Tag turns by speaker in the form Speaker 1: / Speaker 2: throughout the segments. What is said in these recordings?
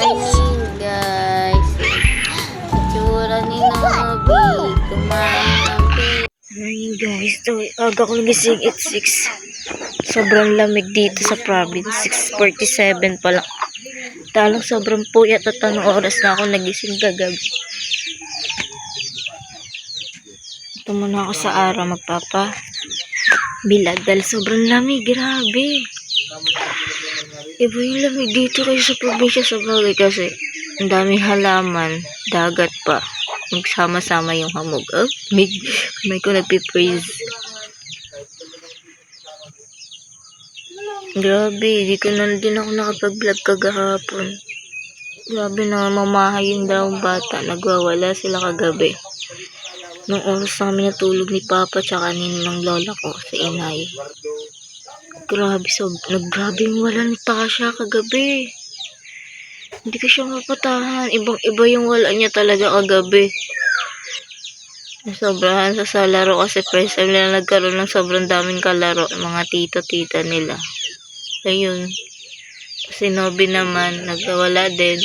Speaker 1: morning, guys. Itsura ni Nobby. Kumain ng pizza. Morning, guys. Aga ko nagising at 6. Sobrang lamig dito sa province. 6:47 pa lang. Talang sobrang puyat at anong oras na ako nagising kagabi. Ito muna ako sa araw magpapabilad dahil sobrang lamig. Grabe. Iba yung lamig dito kayo sa probinsya sa bagay kasi ang daming halaman, dagat pa. Magsama-sama yung hamog. Oh, may ko nagpipraise. Grabe, di ko na din ako nakapag-vlog kagahapon. Grabe na mamahay yung dalawang bata. Nagwawala sila kagabi. Nung oras na kami natulog ni Papa tsaka ng lola ko sa inay. Grabe, naggrabe yung wala ni Tasha kagabi. Hindi ko siya mapatahan. Ibang-iba yung wala niya talaga kagabi. Sobrahan sa laro kasi first time nila nagkaroon ng sobrang daming kalaro. Mga tito-tita nila. Ayun. Si Nobby naman, nagwala din.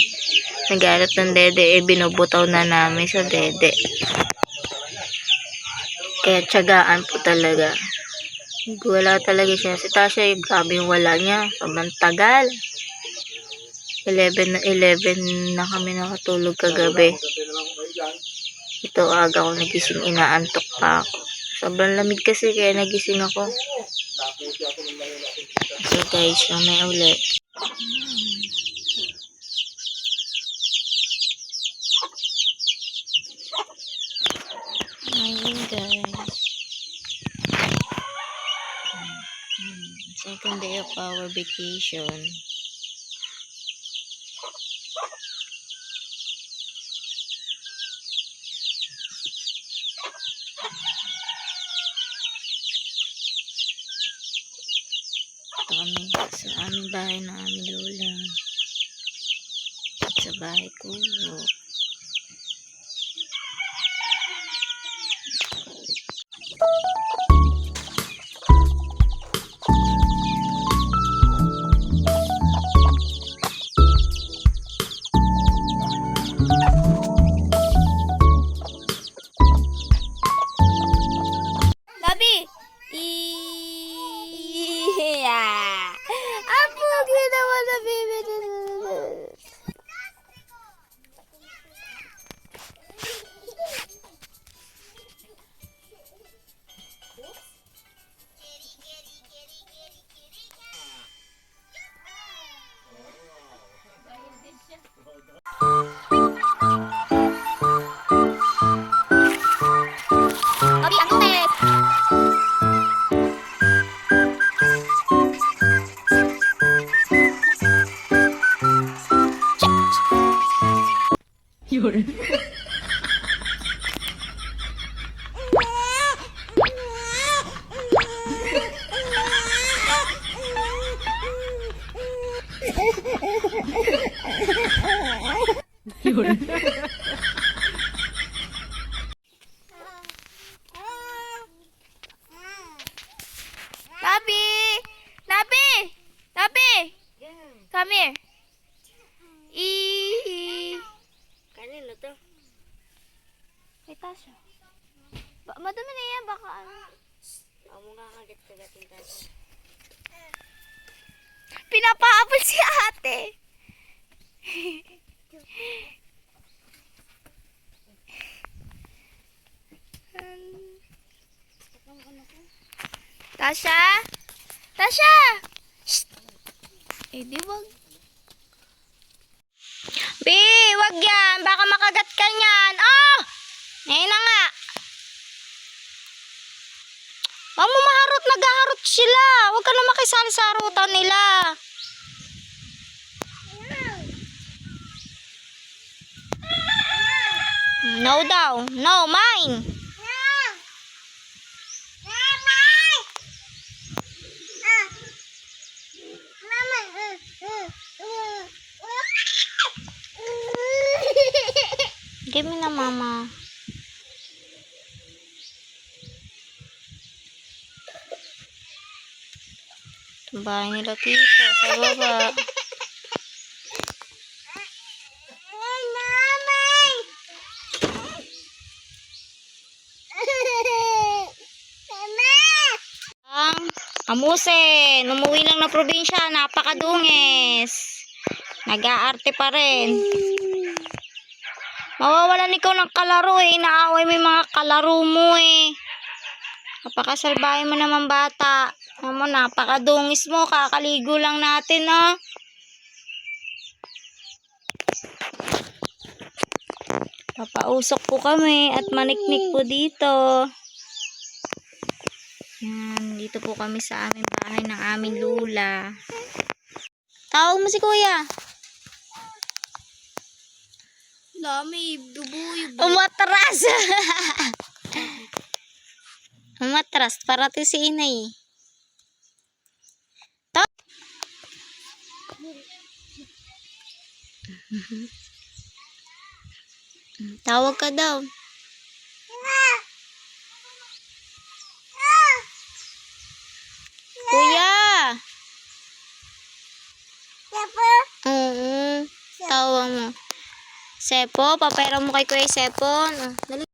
Speaker 1: Nagalat ng dede, binubutaw na namin sa dede. Kaya tiyagaan po talaga. Wala talaga siya. Si Tasha, grabe yung wala niya. Sobrang tagal. 11 na kami nakatulog kagabi. Ito aga ko nagising, inaantok pa ako. Sobrang lamig kasi kaya nagising ako. So guys, mamaya ulit. Ayun guys. Second day of our vacation. Ito kami sa aming bahay ng aming lola. At sa bahay ko. Nobby, ang tubig! Yun. Yun.
Speaker 2: Nabi! Nabi! Nabi! Come here.
Speaker 1: Kanino to?
Speaker 2: Kay Tasha. Madami na yan, baka ano.
Speaker 1: Ako nga kagat-kagatin Tasha.
Speaker 2: Pinapaabol si ate. Tasha? Tasha! Shh! Eh, di wag. Bi, wag yan. Baka makagat ka niyan. Oh! Ngayon na nga. Wag mo maharot. Nag-aharot sila. Wag ka na makisali sa harutan nila. No daw. No, mine. Give me na, mama. Bahay nila tita sa baba. Amusin, umuwi lang ng probinsya, napakadungis. Nag-aarte pa rin. Mawawalan ikaw ng kalaro eh. Inaaway mo yung mga kalaro mo eh. Napakasalbahe mo naman bata. Mama, napakadungis mo. Kakaligo lang natin oh. Papausok po kami at maniknik po dito. Yan, dito po kami sa aming bahay ng aming lula. Tawag mo si kuya.
Speaker 1: Lami, dubuyo.
Speaker 2: Umatras. Umatras, para to si inay. Tawag ka daw. Kuya. Oo. Tawag mo. Sepo, papayra mo kay Kuya Sepo. Dali.